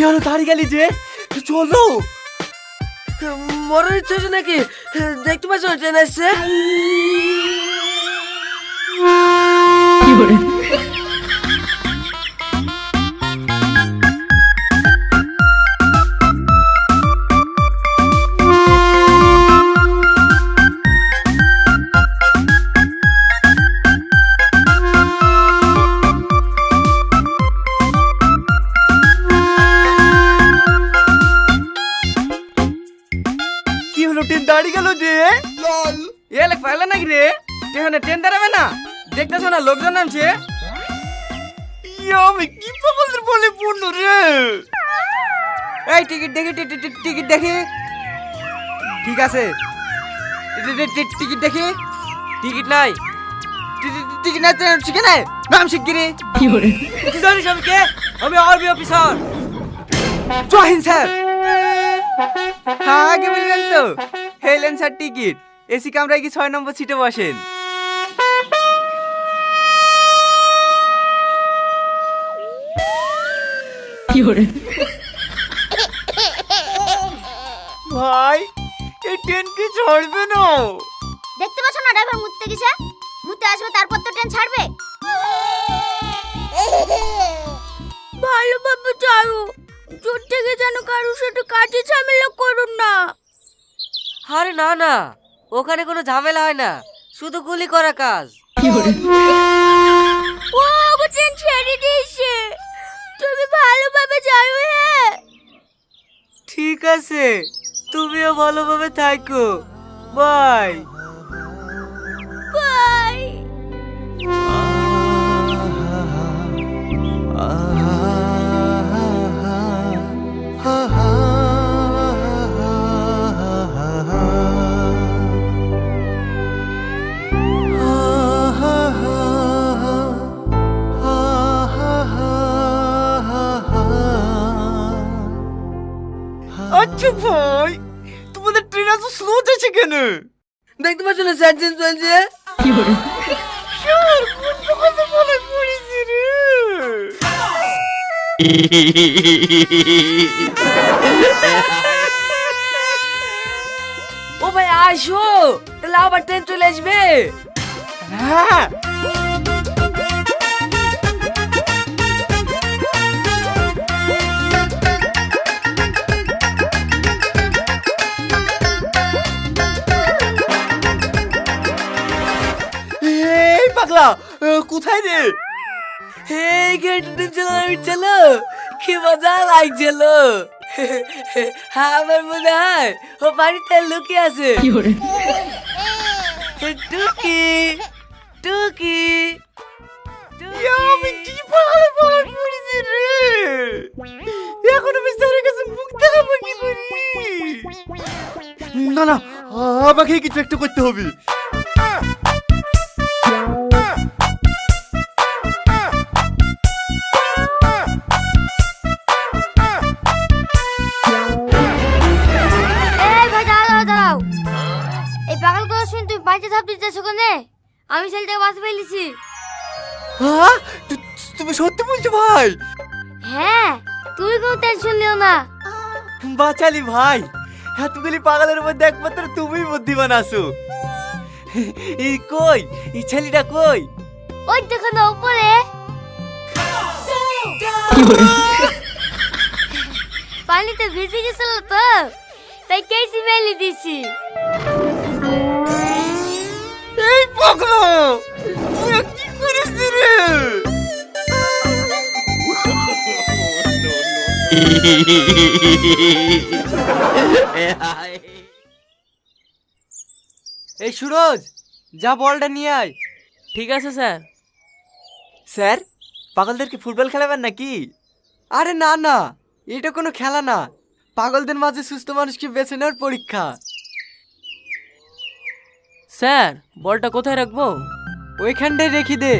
হলো দাঁড়িয়ে গেলি যে? চলো। মরার ইচ্ছা হচ্ছে নাকি? দেখতে পাচ্ছ ট্রেন আসছে। কি হলো ট্রেন দাঁড়িয়ে গেল যে? এ লেখ পাইলে নাকি রে? এখানে ট্রেন দাঁড়াবে না? দেখতেছো না লোকজন নামছে? আমি কি পাগলের বলে পড়লো রে? এই টিকিট দেখি টিকিট দেখি। ঠিক আছে, টিকিট দেখি। টিকিট নাই, টিকিট নাই, শিখে নাই নাম শিগগিরি। কি জানিস আমি কে? আমি আর্মি অফিসার। জয় হিন্দ স্যার। হ্যাঁ আগে বলবেন তো। Helen sir ticket. এসি কামরায় কি 6 নম্বর সিটে বসেন? ভাই এই ট্রেন কি ছাড়বে না? দেখতে পাচ্ছ না ড্রাইভার মুততে গেছে? মুততে আসবে তারপর তো ট্রেন ছাড়বে। ভালোভাবে চালু, জোর থেকে যেন কারোর সাথে কাজে ঝামেলা করুন না। আরে না না, ওখানে কোনো ঝামেলা হয় না, শুধু গুলি করা কাজ। ও ওগো ট্রেন ছেড়ে দিয়েছে, তুমি ভালোভাবে চালু। হ্যাঁ ঠিক আছে, তুমিও ভালোভাবে থাকো। Bye bye. আচ্ছা ভাই, তোমাদের ট্রেন এত স্লো যাচ্ছে কেন? দেখতে পাচ্ছ না স্যার ট্রেন চলছে। স্যার কোন কথা বলে পড়েছি রে? ও ভাই আসো, তাহলে আবার ট্রেন চলে আসবে। হ্যাঁ এই পাগলা, কোথায় রে? এই গেটে চলো, কি মজা লাগছিল। আমার মনে হয় ও বাড়িতে লুকিয়ে আছে। টুকি টুকি আমি কি পাগলের বলে পড়েছি রে? এখন আমি স্যারের কাছে মুখ দেখাবো কি করি? না না, আমাকে কিছু একটা করতে হবে। এই ভাই দাঁড়াও দাঁড়াও, এই পাগল কথা শুনে তুমি বাঁচে থাকতে চাচ্ছ কেনে? আমি ছেলেটাকে বাঁচতে ফেলেছি। হ্যাঁ তুমি সত্যি বলছো ভাই? হ্যাঁ, তুমি কোনো টেনশন নিও না। বাঁচালি ভাই, এতগুলি পাগলের মধ্যে একমাত্র তুমি বুদ্ধিমান আছো। এই কই, এই ছেলেটা কই? ওই দেখো না উপরে। পানিতে ভিজে গেছিল তো, তাই কেসি মেলে দিছি। এই পাগলা, তুই কি করিস রে? এই সুরজ, যা বলটা নিয়ে আয়। ঠিক আছে স্যার। স্যার, পাগলদেরকে ফুটবল খেলাবেন নাকি? আরে না না, এটা কোনো খেলা না, পাগলদের মাঝে সুস্থ মানুষকে বেছে নেওয়ার পরীক্ষা। স্যার বলটা কোথায় রাখবো? ওইখানটায় রেখে দে।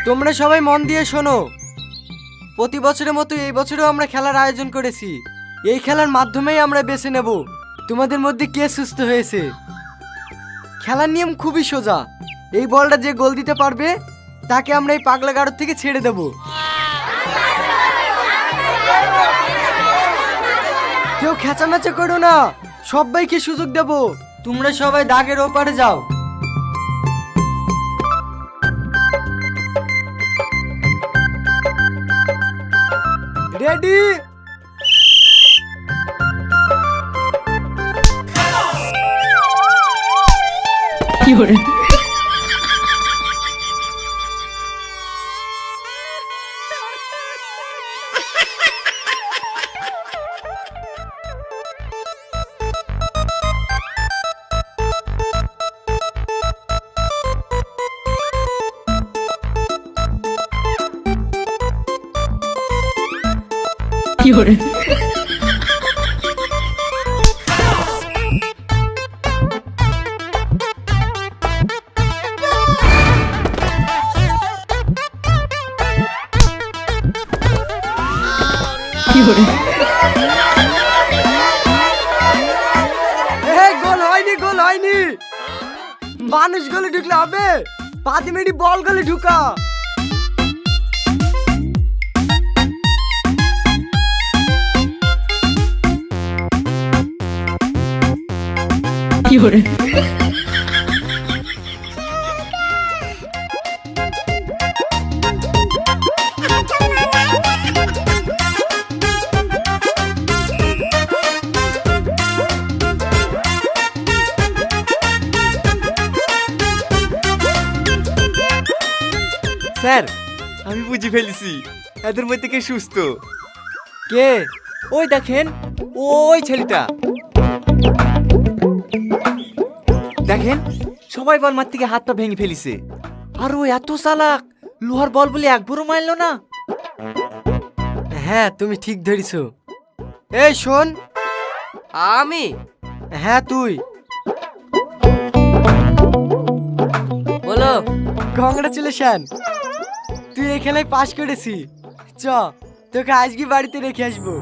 তোমরা সবাই মন দিয়ে শোনো, প্রতি বছরের মতো এই বছরেও আমরা খেলার আয়োজন করেছি। এই খেলার মাধ্যমেই আমরা বেছে নেব তোমাদের মধ্যে কে সুস্থ হয়েছে। খেলার নিয়ম খুবই সোজা। এই বলটা যে গোল দিতে পারবে তাকে আমরা এই পাগলা গাড়ো থেকে ছেড়ে দেব। কেউ খেঁচামেচা করো না, সবাইকে সুযোগ দেব। তোমরা সবাই দাগের ওপারে যাও। রেডি? গোল হয়নি, গোল হয়নি। মানুষ গলে ঢুকলে হবে, পাতি মেডি বল গলে ঢুকা। স্যার আমি বুঝে ফেলেছি এদের মধ্যে কে সুস্থ। কে? ওই দেখেন, ওই ছেলেটা দেখেন, সবাই বল মার থেকে হাত পা ভেঙে ফেলিছে। আর ও এত চালাক, লোহার বল বলে একবারও মারলো না। হ্যাঁ তুমি ঠিক ধরেছো। এই শোন। আমি? হ্যাঁ তুই। বলো। কংগ্রাচুলেশন, তুই এই খেলায় পাস করেছি। চ তোকে আজকে বাড়িতে রেখে আসবো।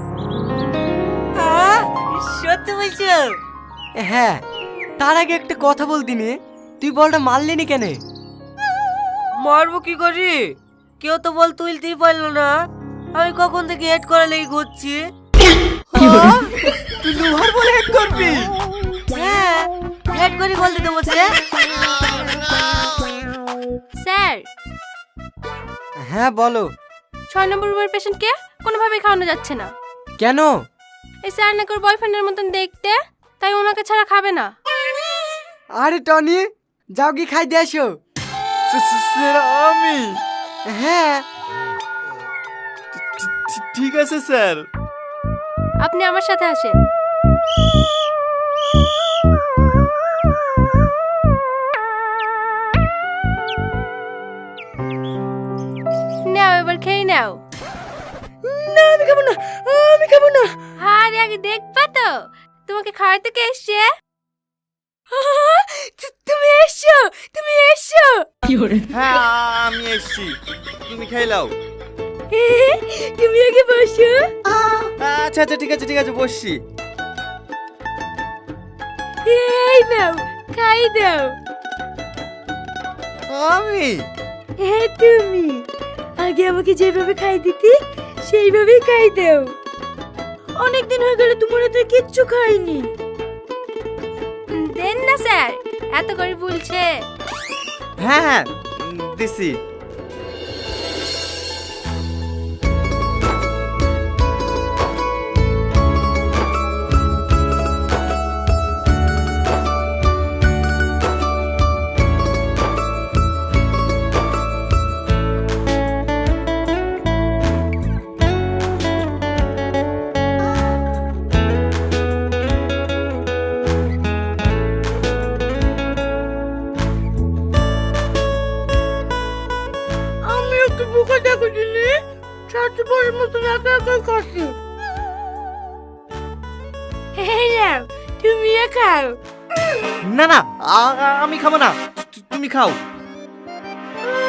সত্যি বলছো? হ্যাঁ, তার আগে একটা কথা বলতি নে, তুই বলটা মারলি নি কেন? মারবো কি করি? কেউ তো বল তুলতেই পারলো না। আমি কখন থেকে হেড করা লেগে ঘুরছি। তুই লোহার বলে হেড করবি? হ্যাঁ, হেড করে বল দিতে বলছে। স্যার, হ্যাঁ বলো। 6 নম্বর রুমের পেশেন্টকে কোনোভাবেই খাওয়ানো যাচ্ছে না। কেন? এই স্যার নাকি ওর বয়ফ্রেন্ডের মতন দেখতে, তাই ওনাকে ছাড়া খাবে না। আরে টনি, যাও কি খাই দিয়ে আসো। স্যার আমি? হ্যাঁ ঠিক আছে স্যার। আপনি আমার সাথে আসেন। নাও, এবার খেয়ে নাও। না আমি খাবো না, আমি খাবো না। আরে আগে দেখবা তো তোমাকে খাওয়াতে কে এসছে। তুমি এসছো, তুমি এসছো। হ্যাঁ আমি এসছি, তুমি খেয়ে নাও। তুমি আগে বসো। আচ্ছা আচ্ছা ঠিক আছে ঠিক আছে, বসছি। এই নাও, খাই দাও। আমি? হ্যাঁ তুমি। আগে আমাকে যেভাবে খাই দিতি সেইভাবেই খাই দাও। অনেকদিন হয়ে গেল তোমার তো কিচ্ছু খাইনি। দেন না স্যার, এত করে বলছে। হ্যাঁ হ্যাঁ দিছি। তুমিও খাও। না না আমি খাবো না, তুমি খাও।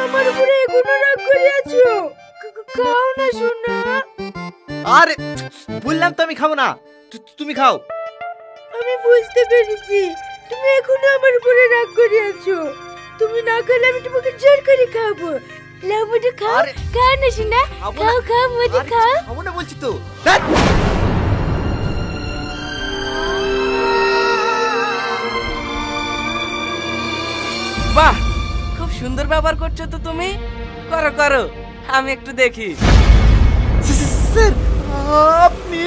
আমার উপরে এখনো রাগ করে আছো। খাও না সোনা। আরে বললাম তো আমি খাবো না, তুমি খাও। আমি বুঝতে পেরেছি তুমি এখনো আমার উপরে রাগ করে আছো। তুমি না খেলে আমি তোমাকে জোর করে খাবো। লাও মধু খাও, আরে- খাও না শোনা, খাবো খাও না। খাও মধু আরে, খাও। খাবো না বলছি তো। ধ্যাৎ। বাহ, খুব সুন্দর ব্যবহার করছো তো তুমি। করো করো, আমি একটু দেখি। স্যার আপনি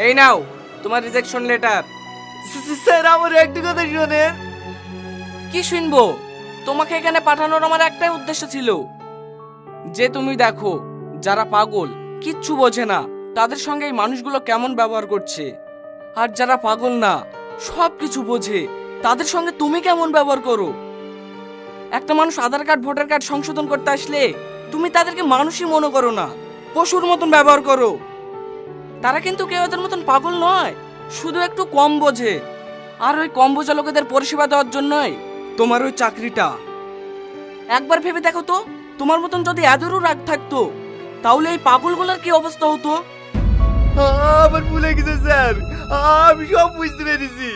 এই নাও তোমার রিজেকশন লেটার। স্যার আমার একটু কথা শোনেন। কি শুনবো? তোমাকে এখানে পাঠানোর আমার একটাই উদ্দেশ্য ছিল, যে তুমি দেখো যারা পাগল কিচ্ছু বোঝে না তাদের সঙ্গে এই মানুষগুলো কেমন ব্যবহার করছে, আর যারা পাগল না সব কিছু বোঝে তাদের সঙ্গে তুমি কেমন ব্যবহার করো। একটা মানুষ আধার কার্ড ভোটার কার্ড সংশোধন করতে আসলে তুমি তাদেরকে মানুষই মনে করো না, পশুর মতন ব্যবহার করো। তারা কিন্তু কেউ ওদের মতন পাগল নয়, শুধু একটু কম বোঝে। আর ওই কম বোঝা লোকেদের পরিষেবা দেওয়ার জন্যই তোমার ওই চাকরিটা। একবার ভেবে দেখো তো, তোমার মতন যদি এদেরও রাগ থাকতো তাহলে এই পাগলগুলোর কি অবস্থা হতো। আমার ভুলে গেছে স্যার, আমি সব বুঝতে পেরেছি।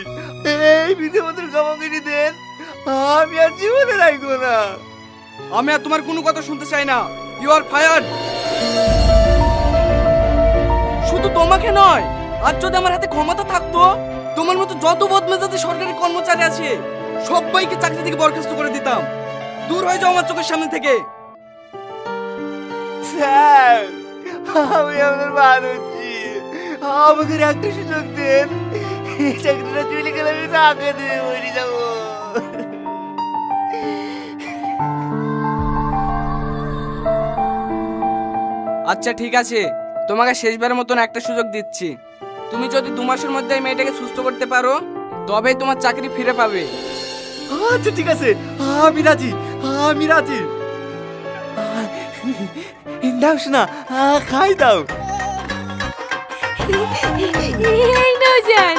এই বিধে মতো ক্ষমা করে দেন, আমি আর জীবনে রাখবো না। আমি আর তোমার কোনো কথা শুনতে চাই না। You are fired. শুধু তোমাকে নয়, আর যদি আমার হাতে ক্ষমতা থাকতো তোমার মতো যত বদমেজাজি সরকারি কর্মচারী আছে সবাইকে চাকরি থেকে বরখাস্ত করে দিতাম। দূর হয়ে যাও আমার চোখের সামনে থেকে। স্যার আমি আপনার মানুষই, আমাকে একটা সুযোগ দেন। এই চাকরিটা চলে গেলে আমি টাকা দিয়ে মরে যাবো। আচ্ছা ঠিক আছে, তোমাকে শেষবারের মতন একটা সুযোগ দিচ্ছি। তুমি যদি 2 মাসের মধ্যে এই মেয়েটাকে সুস্থ করতে পারো তবেই তোমার চাকরি ফিরে পাবে। আচ্ছা ঠিক আছে, আমি রাজি, আমি রাজি। দাও শোনা, খাই দাও। এই নাও জান।